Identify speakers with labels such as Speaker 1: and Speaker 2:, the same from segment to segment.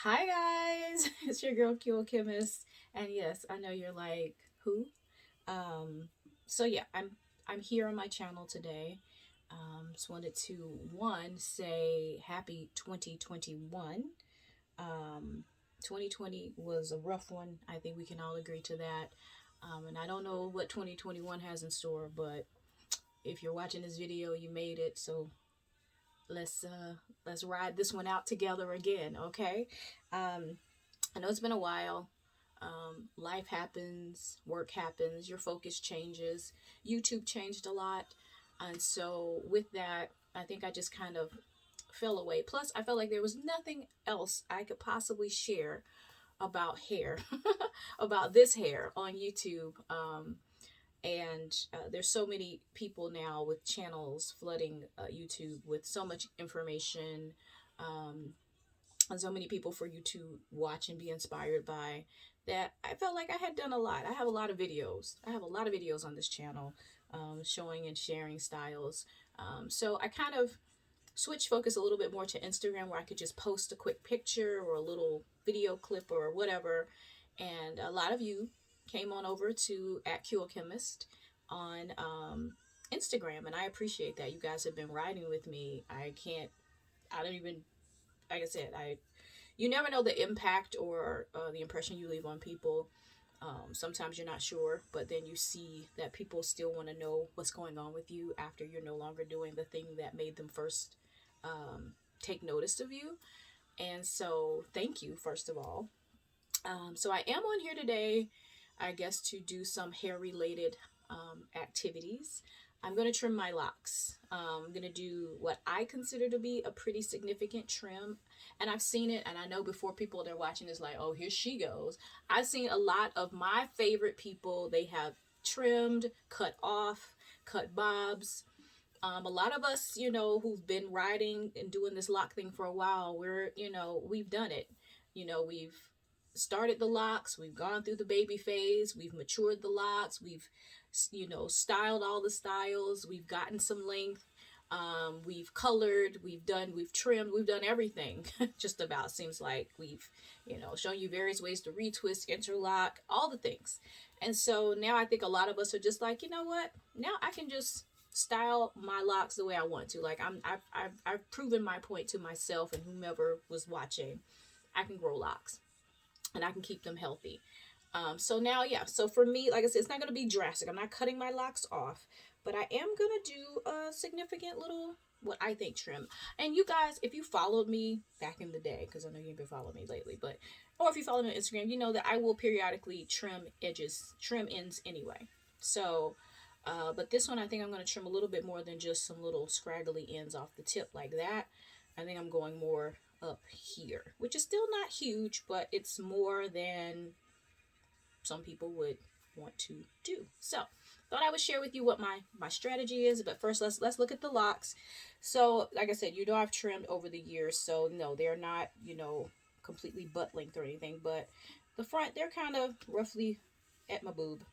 Speaker 1: Hi guys, it's your girl qochemist, and yes, I know you're like who. Um, so yeah, I'm here on my channel today. Just wanted to say happy 2021. Um, 2020 was a rough one. I think we can all agree to that. And I don't know what 2021 has in store, but if you're watching this video, you made it. So let's ride this one out together again, okay? Um, I know it's been a while. Life happens, work happens, your focus changes. YouTube changed a lot. And so, with that, I think I just kind of fell away. Plus, I felt like there was nothing else I could possibly share about hair, about this hair on YouTube. And there's so many people now with channels flooding YouTube with so much information. Um, and so many people for you to watch and be inspired by, that I felt like I had done a lot. I have a lot of videos. I have a lot of videos on this channel, showing and sharing styles. So I kind of switched focus a little bit more to Instagram, where I could just post a quick picture or a little video clip or whatever. And a lot of you came on over to @qochemist on Instagram, and I appreciate that. You guys have been riding with me. I don't even, like I said, you never know the impact or the impression you leave on people. Sometimes you're not sure, but then you see that people still want to know what's going on with you after you're no longer doing the thing that made them first um, take notice of you. And so, thank you, first of all. So, I am on here today, I guess, to do some hair related activities. I'm going to trim my locks. I'm going to do what I consider to be a pretty significant trim. And I've seen it, and I know before people that are watching is like, oh, here she goes. I've seen a lot of my favorite people, they have trimmed, cut off, cut bobs. A lot of us, who've been riding and doing this lock thing for a while, we've done it. We've started the locks, we've gone through the baby phase, we've matured the locks, we've, styled all the styles, we've gotten some length, we've colored, we've trimmed, we've done everything. Just about, seems like we've, shown you various ways to retwist, interlock, all the things. And so now I think a lot of us are just like, you know what? Now I can just style my locks the way I want to. Like I've proven my point to myself and whomever was watching. I can grow locks and I can keep them healthy. So now, yeah. So for me, like I said, it's not going to be drastic. I'm not cutting my locks off, but I am going to do a significant little, what I think, trim. And you guys, if you followed me back in the day, because I know you've been following me lately, or if you follow me on Instagram, you know that I will periodically trim edges, trim ends anyway. So, but this one, I think I'm going to trim a little bit more than just some little scraggly ends off the tip like that. I think I'm going more up here, which is still not huge, but it's more than some people would want to do. So thought I would share with you what my strategy is. But first, let's look at the locks. So like I said, I've trimmed over the years, so no, they're not, completely butt length or anything, but the front, they're kind of roughly at my boob.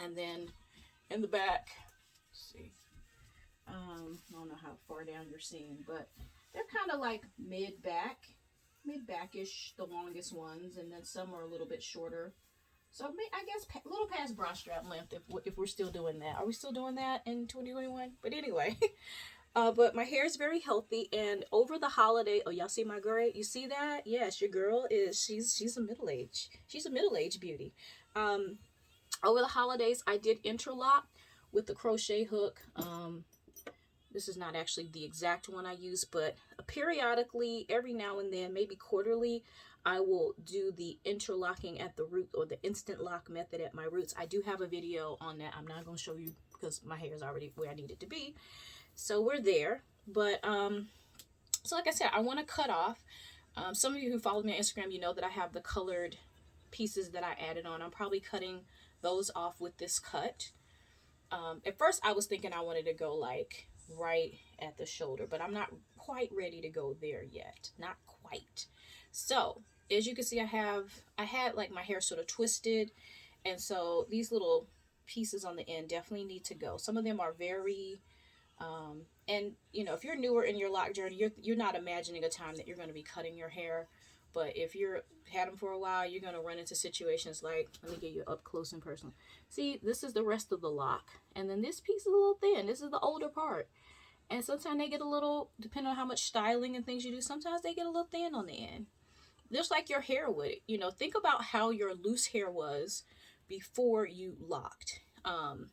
Speaker 1: And then in the back, let's see, I don't know how far down you're seeing, but they're kind of like mid-backish, the longest ones, and then some are a little bit shorter. So I guess a little past bra strap length, if we're still doing that. Are we still doing that in 2021? But anyway, but my hair is very healthy, and over the holiday, oh, y'all see my girl? You see that? Yes, your girl she's a middle-aged beauty. Over the holidays, I did interlock with the crochet hook. This is not actually the exact one I use, but periodically, every now and then, maybe quarterly, I will do the interlocking at the root, or the instant lock method at my roots. I do have a video on that. I'm not going to show you because my hair is already where I need it to be. So we're there. But, so like I said, I want to cut off. Some of you who follow me on Instagram, you know that I have the colored pieces that I added on. I'm probably cutting those off with this cut. At first, I was thinking I wanted to go like right at the shoulder, but I'm not quite ready to go there yet. Not quite. So as you can see, I had like my hair sort of twisted, and so these little pieces on the end definitely need to go. Some of them are very and if you're newer in your lock journey, you're not imagining a time that you're going to be cutting your hair But if you're had them for a while, you're going to run into situations like, let me get you up close and personal. See, this is the rest of the lock. And then this piece is a little thin. This is the older part. And sometimes they get a little, depending on how much styling and things you do, sometimes they get a little thin on the end. Just like your hair would. You know, think about how your loose hair was before you locked.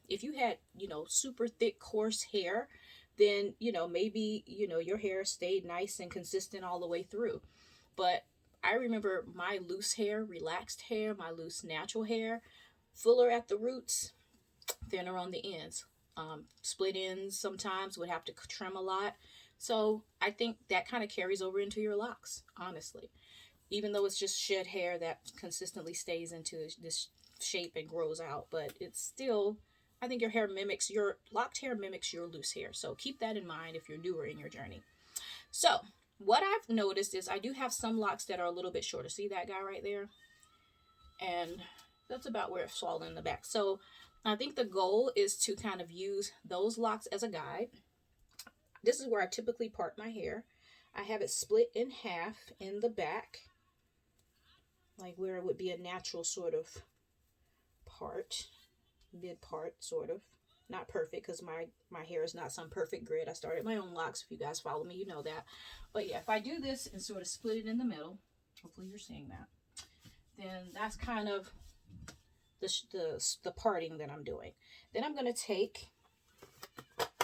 Speaker 1: If you had, you know, super thick, coarse hair, then, you know, maybe, you know, your hair stayed nice and consistent all the way through. But I remember my loose hair, relaxed hair, my loose natural hair, fuller at the roots, thinner on the ends. Split ends sometimes, would have to trim a lot. So I think that kind of carries over into your locks, honestly. Even though it's just shed hair that consistently stays into this shape and grows out. But it's still, I think your locked hair mimics your loose hair. So keep that in mind if you're newer in your journey. So what I've noticed is I do have some locks that are a little bit shorter. See that guy right there? And that's about where it's falling in the back. So I think the goal is to kind of use those locks as a guide. This is where I typically part my hair. I have it split in half in the back, like where it would be a natural sort of part, mid part sort of. Not perfect, because my hair is not some perfect grid. I started my own locks. If you guys follow me, you know that. But yeah, if I do this and sort of split it in the middle, hopefully you're seeing that, then that's kind of the parting that I'm doing. Then I'm going to take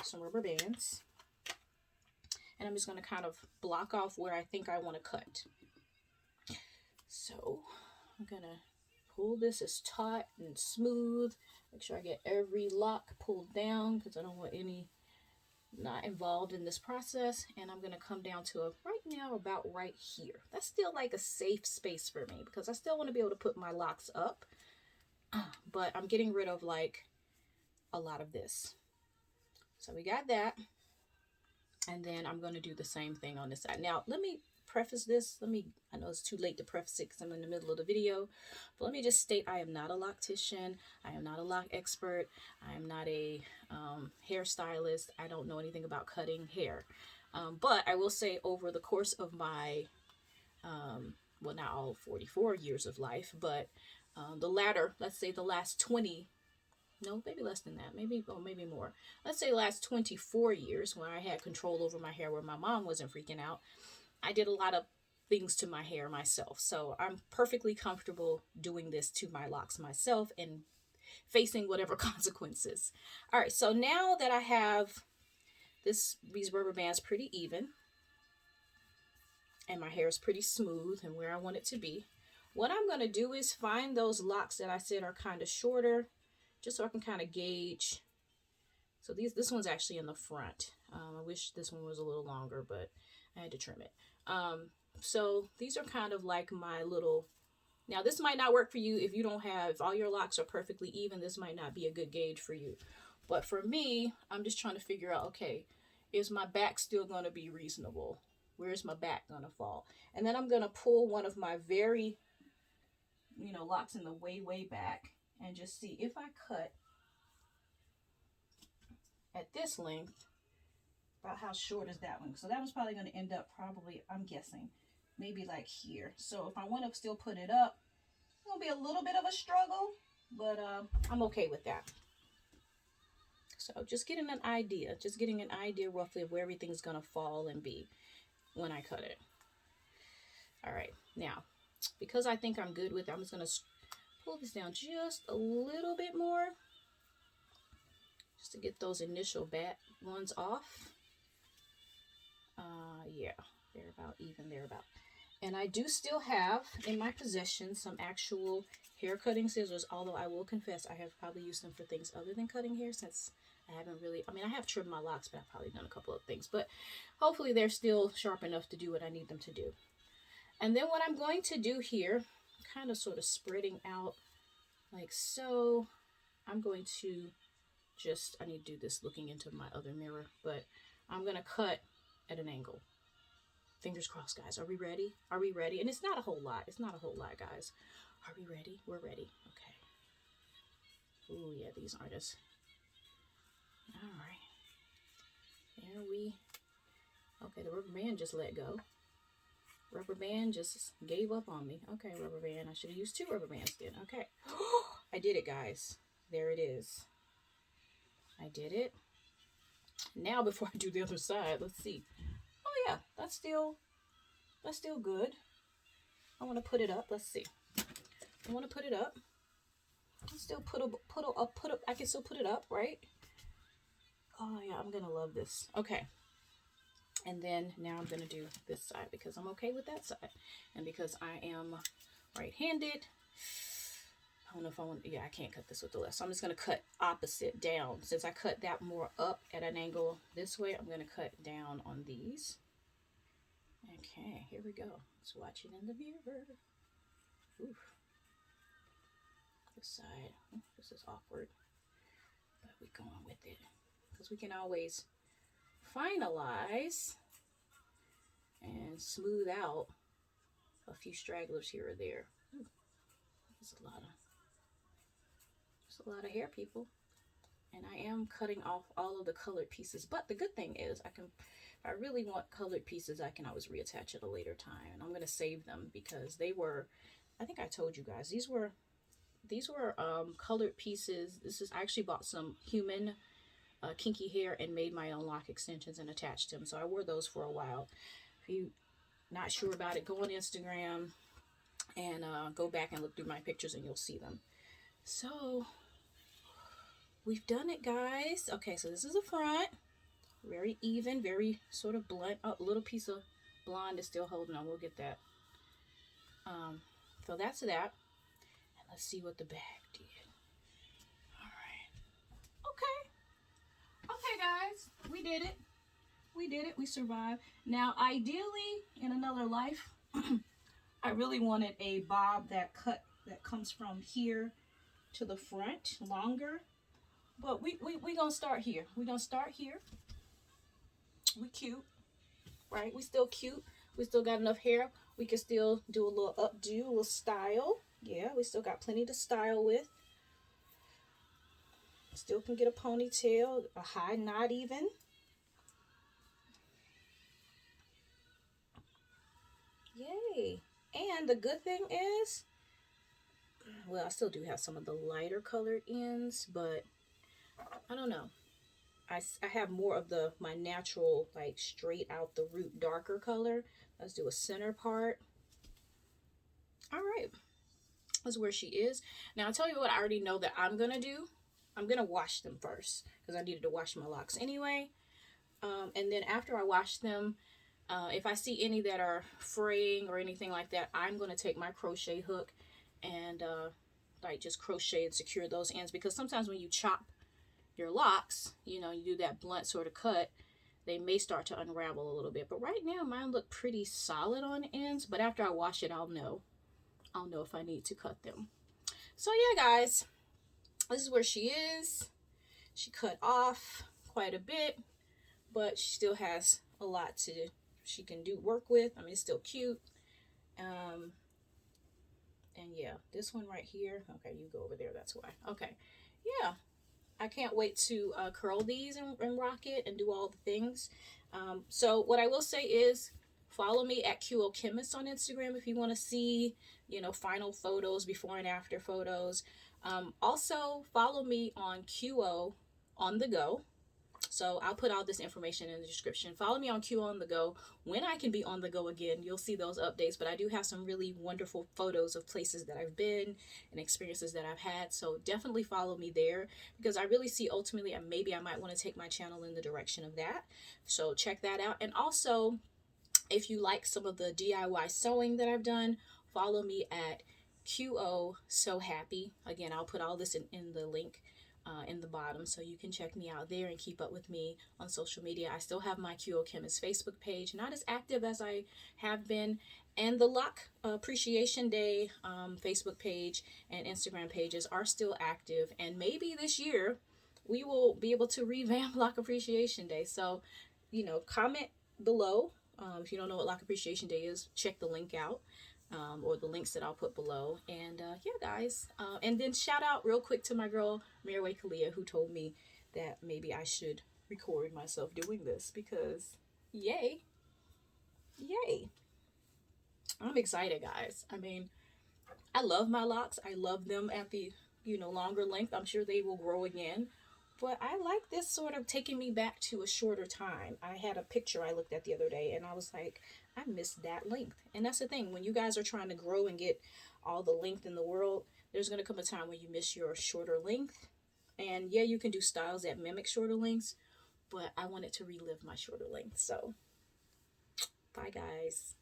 Speaker 1: some rubber bands, and I'm just going to kind of block off where I think I want to cut. So I'm going to pull this as taut and smooth. Make sure I get every lock pulled down, because I don't want any not involved in this process. And I'm going to come down to right now about right here. That's still like a safe space for me, because I still want to be able to put my locks up. But I'm getting rid of like a lot of this. So we got that. And then I'm going to do the same thing on this side. Now, let me preface this. I know it's too late to preface it because I'm in the middle of the video. But let me just state, I am not a loctician. I am not a lock expert. I am not a hairstylist. I don't know anything about cutting hair. But I will say, over the course of my, well, not all 44 years of life, but the latter, let's say the last 20, no, maybe less than that, maybe more. Let's say the last 24 years, when I had control over my hair, where my mom wasn't freaking out, I did a lot of things to my hair myself. So I'm perfectly comfortable doing this to my locks myself and facing whatever consequences. All right, so now that I have these rubber bands pretty even, and my hair is pretty smooth and where I want it to be, what I'm going to do is find those locks that I said are kind of shorter, just so I can kind of gauge. So this one's actually in the front. I wish this one was a little longer, but I had to trim it. So these are kind of like my little, now this might not work for you if you don't have, if all your locks are perfectly even, this might not be a good gauge for you. But for me, I'm just trying to figure out, okay, is my back still going to be reasonable? Where's my back going to fall? And then I'm going to pull one of my very, locks in the way back, and just see if I cut at this length, about how short is that one. So that was probably going to end up probably, I'm guessing, maybe like here. So if I want to still put it up, it'll be a little bit of a struggle, but I'm okay with that. So just getting an idea roughly of where everything's going to fall and be when I cut it. All right, now, because I think I'm good with it, I'm just going to pull this down just a little bit more, just to get those initial bad ones off. Yeah, they're about even, And I do still have in my possession some actual hair cutting scissors, although I will confess I have probably used them for things other than cutting hair, since I haven't really, I have trimmed my locks, but I've probably done a couple of things. But hopefully they're still sharp enough to do what I need them to do. And then what I'm going to do here, kind of sort of spreading out like so, I'm going to just, I need to do this looking into my other mirror, but I'm going to cut at an angle. Fingers crossed, guys. Are we ready? Are we ready? And it's not a whole lot. It's not a whole lot, guys. Are we ready? We're ready. Okay. Oh, yeah, these aren't as... All right. There we... Okay, the rubber band just let go. Rubber band just gave up on me. Okay, rubber band. I should have used 2 rubber bands then. Okay. I did it, guys. There it is. I did it. Now, before I do the other side, let's see. Oh yeah, that's still good. I want to put it up. Let's see. I want to put it up. Still I can still put it up, right? Oh yeah, I'm gonna love this. Okay. And then now I'm gonna do this side because I'm okay with that side. And because I am right-handed, I don't know if I want, yeah, I can't cut this with the left. So I'm just gonna cut opposite down. Since I cut that more up at an angle this way, I'm gonna cut down on these. Okay, here we go. Let's watch it in the mirror. Oof. This side. Oh, this is awkward. But we're going with it. Because we can always finalize and smooth out a few stragglers here or there. Ooh, there's a lot of hair, people. And I am cutting off all of the colored pieces. But the good thing is if I really want colored pieces, I can always reattach at a later time. And I'm going to save them because they were, I think I told you guys, these were colored pieces. I actually bought some human kinky hair and made my own lock extensions and attached them. So I wore those for a while. If you're not sure about it, go on Instagram and go back and look through my pictures and you'll see them. So we've done it, guys. Okay, so this is the front. Very even, very sort of blunt. Oh, a little piece of blonde is still holding on. We'll get that. So that's that. And let's see what the back did. All right. Okay, guys. We did it. We did it. We survived. Now, ideally, in another life, I really wanted a bob that comes from here to the front longer. But we gonna start here. We're gonna start here. We cute, right? We still cute. We still got enough hair. We can still do a little updo, a little style. Yeah, we still got plenty to style with. Still can get a ponytail, a high knot even. Yay. And the good thing is, well, I still do have some of the lighter colored ends, but I don't know. I have more of my natural, like straight out the root darker color. Let's do a center part. All right. That's where she is. Now, I'll tell you what I already know that I'm going to do. I'm going to wash them first because I needed to wash my locks anyway. And then after I wash them, if I see any that are fraying or anything like that, I'm going to take my crochet hook and like just crochet and secure those ends, because sometimes when you chop your locks, you know, you do that blunt sort of cut, they may start to unravel a little bit. But right now mine look pretty solid on the ends, but after I wash it, I'll know if I need to cut them. So yeah, guys, this is where she is. She cut off quite a bit, but she still has a lot she can work with. I mean, it's still cute. And yeah, this one right here. Okay, you go over there. That's why. Okay, yeah. I can't wait to curl these and rock it and do all the things. So what I will say is follow me at qochemist on Instagram if you want to see, you know, final photos, before and after photos. Also follow me on qoonthego. So I'll put all this information in the description. Follow me on qoonthego. When I can be on the go again, you'll see those updates. But I do have some really wonderful photos of places that I've been and experiences that I've had. So definitely follow me there, because I really see ultimately, and maybe I might want to take my channel in the direction of that. So check that out. And also, if you like some of the DIY sewing that I've done, follow me at qosew.happy. Again, I'll put all this in the link in the bottom, so you can check me out there and keep up with me on social media. I still have my qochemist Facebook page, not as active as I have been, and the Lock Appreciation Day Facebook page and Instagram pages are still active, and maybe this year we will be able to revamp Lock Appreciation Day. So, you know, comment below. If you don't know what Lock Appreciation Day is, check the link out. Or the links that I'll put below. And yeah, guys. And then shout out real quick to my girl, Maryaway Kalia, who told me that maybe I should record myself doing this, because yay. Yay. I'm excited, guys. I mean, I love my locks. I love them at the, longer length. I'm sure they will grow again. But I like this sort of taking me back to a shorter time. I had a picture I looked at the other day and I was like, I missed that length. And that's the thing. When you guys are trying to grow and get all the length in the world, there's going to come a time when you miss your shorter length. And yeah, you can do styles that mimic shorter lengths, but I wanted to relive my shorter length. So, bye, guys.